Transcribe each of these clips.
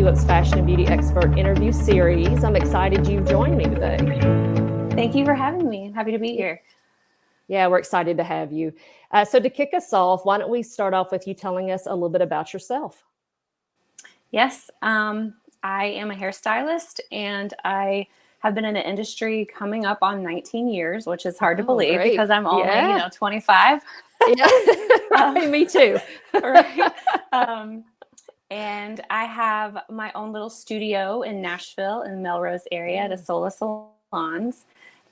QUP's Fashion and Beauty Expert interview series. I'm excited you've joined me today. Thank you for having me. I'm happy to be here. Yeah, we're excited to have you. So to kick us off, why don't we start off with you telling us a little bit about yourself? Yes, I am a hairstylist, and I have been in the industry coming up on 19 years, which is hard to believe great. because I'm only, 25. Yeah, right, me too. Right. And I have my own little studio in Nashville in the Melrose area at Sola Salons.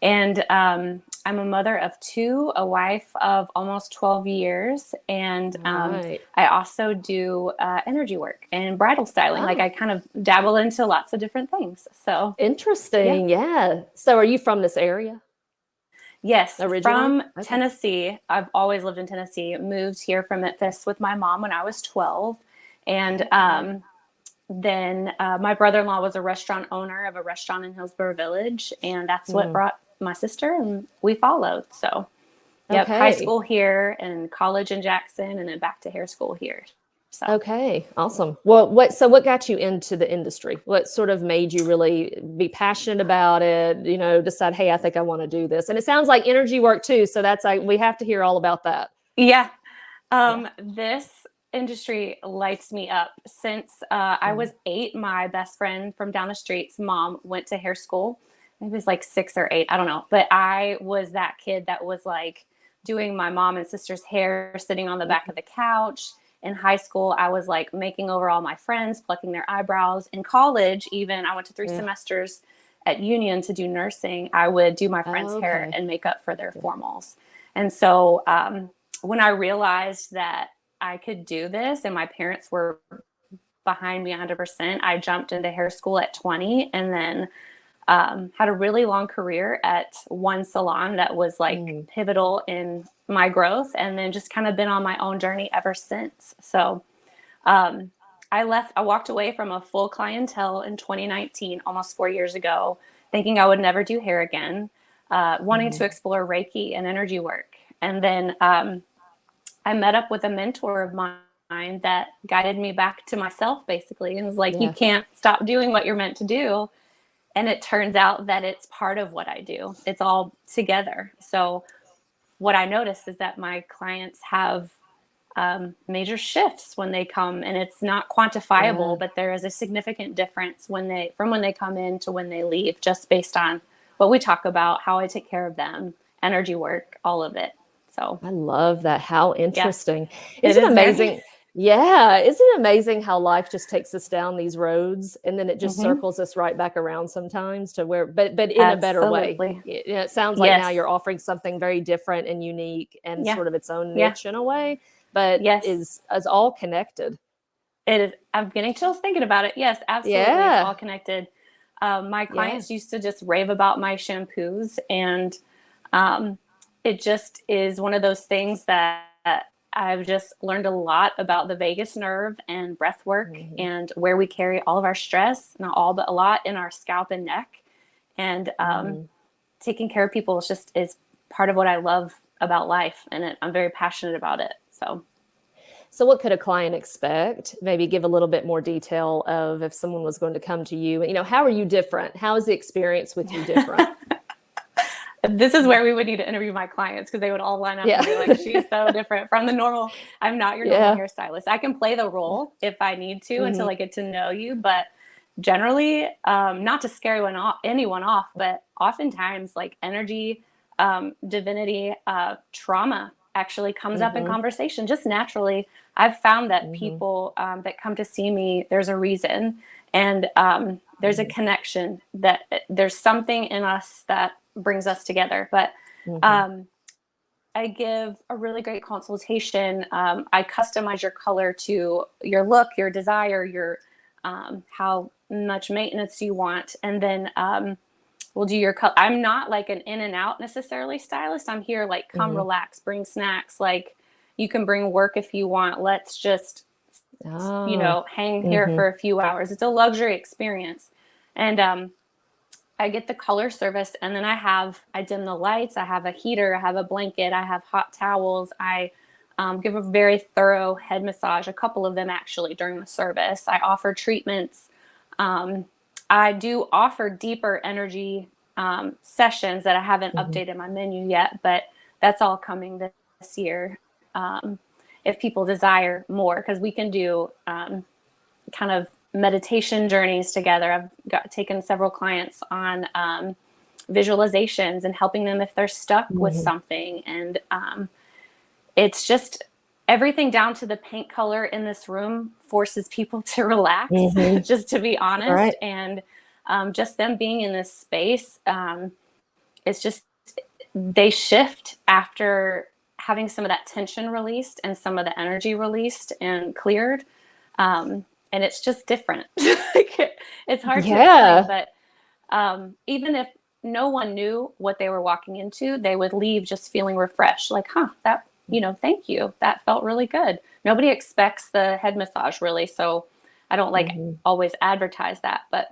And I'm a mother of two, a wife of almost 12 years. And Right. I also do energy work and bridal styling. Like I kind of dabble into lots of different things. So Interesting. Yeah. So are you from this area? Yes, Originally? from Okay. Tennessee. I've always lived in Tennessee. Moved here from Memphis with my mom when I was 12. And then my brother-in-law was a restaurant owner of a restaurant in Hillsborough Village. And that's what brought my sister, and we followed. So, yep, high school here and college in Jackson, and then back to hair school here. So. Okay, awesome. Well, what got you into the industry? What sort of made you really be passionate about it? Decide, hey, I think I want to do this. And it sounds like energy work too. So that's like, we have to hear all about that. Yeah. This industry lights me up. Since I was 8, my best friend from down the street's mom went to hair school. It was like 6 or 8, I don't know. But I was that kid that was like doing my mom and sister's hair, sitting on the back of the couch. In high school, I was like making over all my friends, plucking their eyebrows. In college, even, I went to 3 semesters at Union to do nursing. I would do my friends' hair and makeup for their formals. And so when I realized that I could do this and my parents were behind me 100%, I jumped into hair school at 20 and then had a really long career at one salon that was like pivotal in my growth, and then just kind of been on my own journey ever since. So I walked away from a full clientele in 2019, almost 4 years ago, thinking I would never do hair again, wanting to explore Reiki and energy work. And then I met up with a mentor of mine that guided me back to myself, basically, and was like, you can't stop doing what you're meant to do. And it turns out that it's part of what I do. It's all together. So what I noticed is that my clients have major shifts when they come, and it's not quantifiable, but there is a significant difference from when they come in to when they leave, just based on what we talk about, how I take care of them, energy work, all of it. So I love that. How interesting. Yeah. Isn't it amazing? Yeah. Isn't it amazing how life just takes us down these roads and then it just circles us right back around sometimes to where, but in a better way. It sounds like now you're offering something very different and unique and sort of its own niche in a way, but is all connected. It is. I'm getting chills thinking about it. Yes, absolutely. It's all connected. My clients used to just rave about my shampoos, and it just is one of those things that I've just learned a lot about the vagus nerve and breath work and where we carry all of our stress, not all, but a lot, in our scalp and neck. And taking care of people is part of what I love about life. And I'm very passionate about it. So what could a client expect? Maybe give a little bit more detail of if someone was going to come to you. How are you different? How is the experience with you different? This is where we would need to interview my clients, because they would all line up and be like, she's so different from the normal. I'm not your normal hairstylist. I can play the role if I need to until I get to know you. But generally, not to scare anyone off, but oftentimes like energy, divinity, trauma actually comes up in conversation just naturally. I've found that people that come to see me, there's a reason. And there's a connection, that there's something in us that brings us together. But I give a really great consultation. I customize your color to your look, your desire, your how much maintenance you want. And then we'll do your color. I'm not like an in and out necessarily stylist. I'm here like, come relax, bring snacks. Like, you can bring work if you want. Let's just hang here for a few hours. It's a luxury experience. And I get the color service, and then I dim the lights. I have a heater. I have a blanket. I have hot towels. I give a very thorough head massage, a couple of them actually during the service. I offer treatments I do offer deeper energy sessions that I haven't updated my menu yet, but that's all coming this year. If people desire more, because we can do kind of meditation journeys together. I've taken several clients on visualizations and helping them if they're stuck with something. And it's just everything down to the paint color in this room forces people to relax, just to be honest. Right. And just them being in this space, it's just, they shift after having some of that tension released and some of the energy released and cleared. And it's just different. It's hard to explain, but even if no one knew what they were walking into, they would leave just feeling refreshed. Like, that, thank you. That felt really good. Nobody expects the head massage really. So I don't always advertise that, but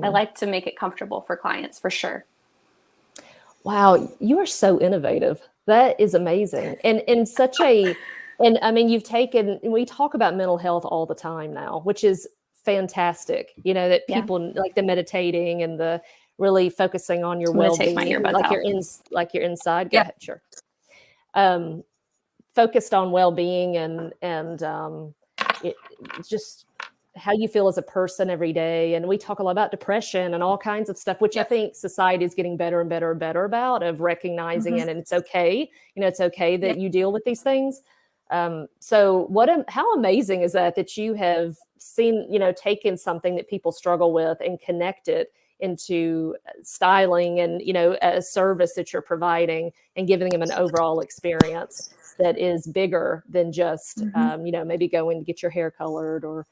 I like to make it comfortable for clients for sure. Wow. You are so innovative. That is amazing. And in such a, and I mean, we talk about mental health all the time now, which is fantastic. That people like the meditating and the really focusing on your well-being, like your inside. Go ahead, sure. Focused on well-being and just how you feel as a person every day. And we talk a lot about depression and all kinds of stuff, which I think society is getting better and better and better about, of recognizing it. And it's okay. It's okay that you deal with these things. So how amazing is that you have seen, taken something that people struggle with and connect it into styling and, a service that you're providing and giving them an overall experience that is bigger than just, maybe going to get your hair colored or,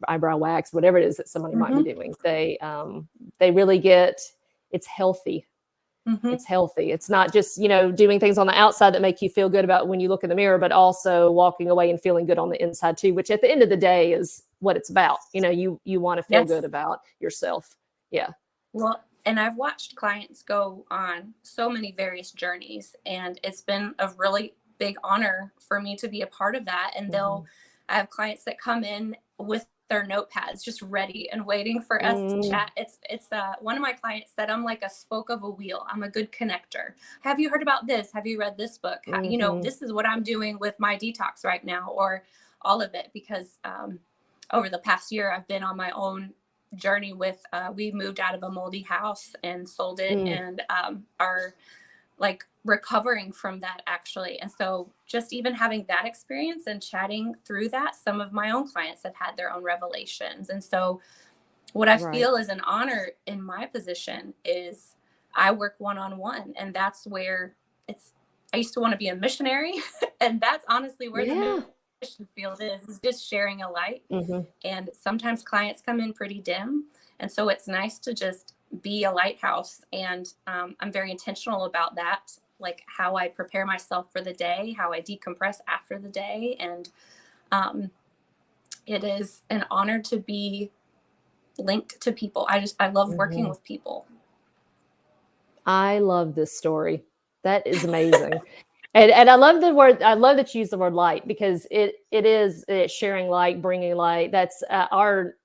eyebrow wax, whatever it is that somebody might be doing. They really it's healthy. It's healthy. It's not just, doing things on the outside that make you feel good about when you look in the mirror, but also walking away and feeling good on the inside too, which at the end of the day is what it's about. You want to feel good about yourself. Yeah. Well, and I've watched clients go on so many various journeys, and it's been a really big honor for me to be a part of that. And I have clients that come in with their notepads just ready and waiting for us to chat. It's one of my clients said, I'm like a spoke of a wheel. I'm a good connector. Have you heard about this? Have you read this book? This is what I'm doing with my detox right now, or all of it, because over the past year, I've been on my own journey with, we moved out of a moldy house and sold it and are like recovering from that actually. And so just even having that experience and chatting through that, some of my own clients have had their own revelations. And so what I feel is an honor in my position is I work one-on-one, and that's where I used to want to be a missionary and that's honestly where the mission field is just sharing a light. And sometimes clients come in pretty dim. And so it's nice to just be a lighthouse. And I'm very intentional about that, like how I prepare myself for the day, how I decompress after the day. And it is an honor to be linked to people. I love working with people. I love this story. That is amazing. And I love I love that you use the word light, because it's sharing light, bringing light. That's our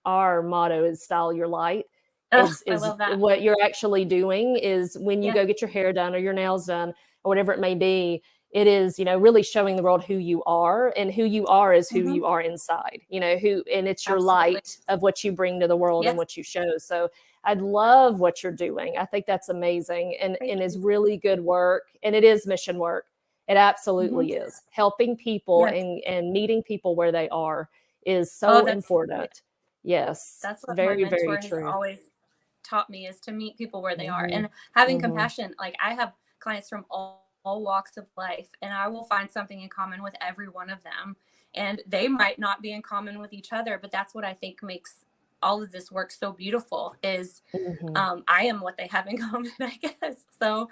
motto is style your light. I love that. What you're actually doing is when you go get your hair done or your nails done or whatever it may be, it is, really showing the world who you are, and who you are is who you are inside, and it's your light of what you bring to the world and what you show. So I love what you're doing. I think that's amazing and is really good work. And it is mission work. It absolutely is. Helping people and meeting people where they are is so important. Yes. That's what very, my mentor very has true. always taught me, is to meet people where they are and having compassion. Like I have clients from all walks of life, and I will find something in common with every one of them. And they might not be in common with each other, but that's what I think makes all of this work so beautiful is I am what they have in common, I guess. So,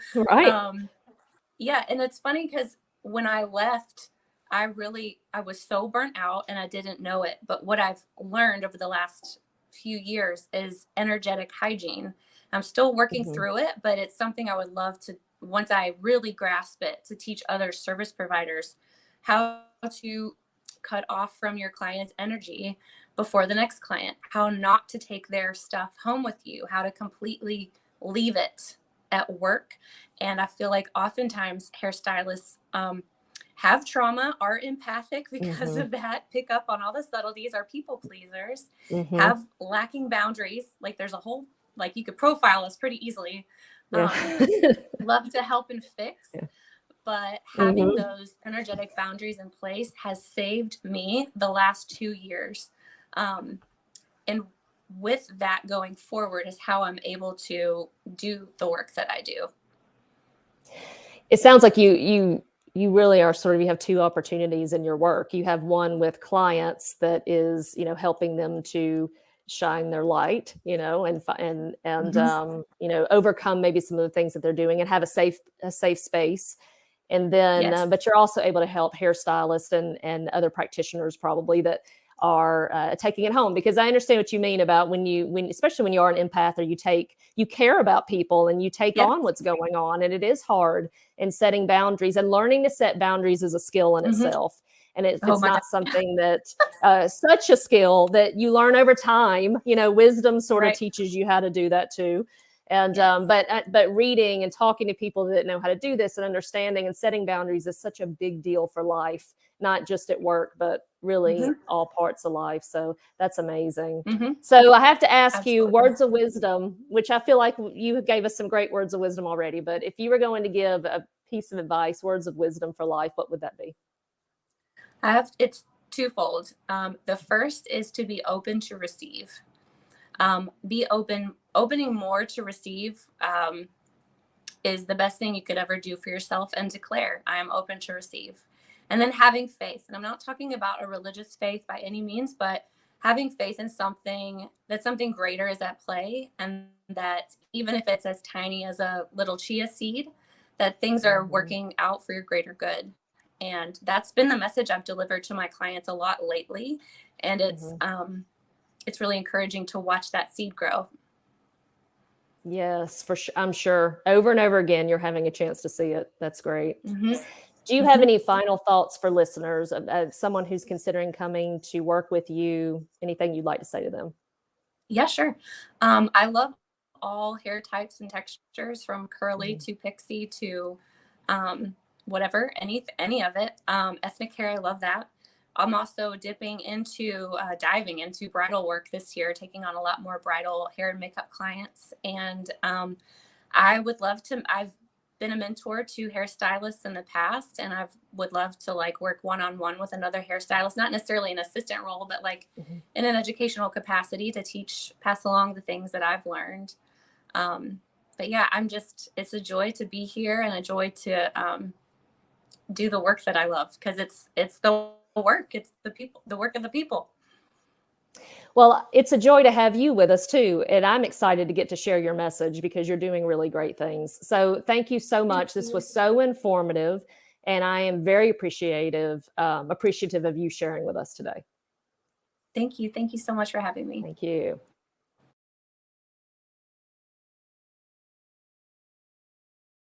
yeah. And it's funny because when I left, I was so burnt out and I didn't know it. But what I've learned over the last few years is energetic hygiene. I'm still working through it, but it's something I would love to, once I really grasp it, to teach other service providers how to cut off from your client's energy. before the next client, how not to take their stuff home with you, how to completely leave it at work. And I feel like oftentimes hairstylists have trauma, are empathic because of that, pick up on all the subtleties, are people pleasers, have lacking boundaries. Like there's a whole, like you could profile us pretty easily. Love to help and fix. But having those energetic boundaries in place has saved me the last 2 years. And with that going forward is how I'm able to do the work that I do. It sounds like you really are sort of, you have two opportunities in your work. You have one with clients that is, you know, helping them to shine their light, you know, and you know, overcome maybe some of the things that they're doing and have a safe space. And then, but you're also able to help hairstylists and other practitioners probably that are taking it home, because I understand what you mean about especially when you are an empath, or you care about people and you take on what's going on, and it is hard, and setting boundaries and learning to set boundaries is a skill in itself. And it's not something that such a skill that you learn over time, you know, wisdom sort of teaches you how to do that too. And but reading and talking to people that know how to do this and understanding and setting boundaries is such a big deal for life, not just at work, but really all parts of life. So that's amazing. So I have to ask you words of wisdom, which I feel like you gave us some great words of wisdom already. But if you were going to give a piece of advice, words of wisdom for life, what would that be? It's twofold. The first is to be open to receive. Be opening more to receive is the best thing you could ever do for yourself, and declare, I am open to receive. And then having faith. And I'm not talking about a religious faith by any means, but having faith in something greater is at play. And that even if it's as tiny as a little chia seed, that things are working out for your greater good. And that's been the message I've delivered to my clients a lot lately. And it's really encouraging to watch that seed grow. Yes, for sure. I'm sure over and over again, you're having a chance to see it. That's great. Do you have any final thoughts for listeners of someone who's considering coming to work with you? Anything you'd like to say to them? Yeah, sure. I love all hair types and textures, from curly to pixie to whatever, any of it. Ethnic hair, I love that. I'm also diving into bridal work this year, taking on a lot more bridal hair and makeup clients. And I would love to, I've been a mentor to hairstylists in the past, and I would love to like work one-on-one with another hairstylist, not necessarily an assistant role, but like in an educational capacity to pass along the things that I've learned. But yeah, it's a joy to be here and a joy to do the work that I love, because it's the work, it's the work of the people. Well, it's a joy to have you with us too. And I'm excited to get to share your message, because you're doing really great things. So thank you so much. This was so informative, and I am very appreciative of you sharing with us today. Thank you. Thank you so much for having me. Thank you.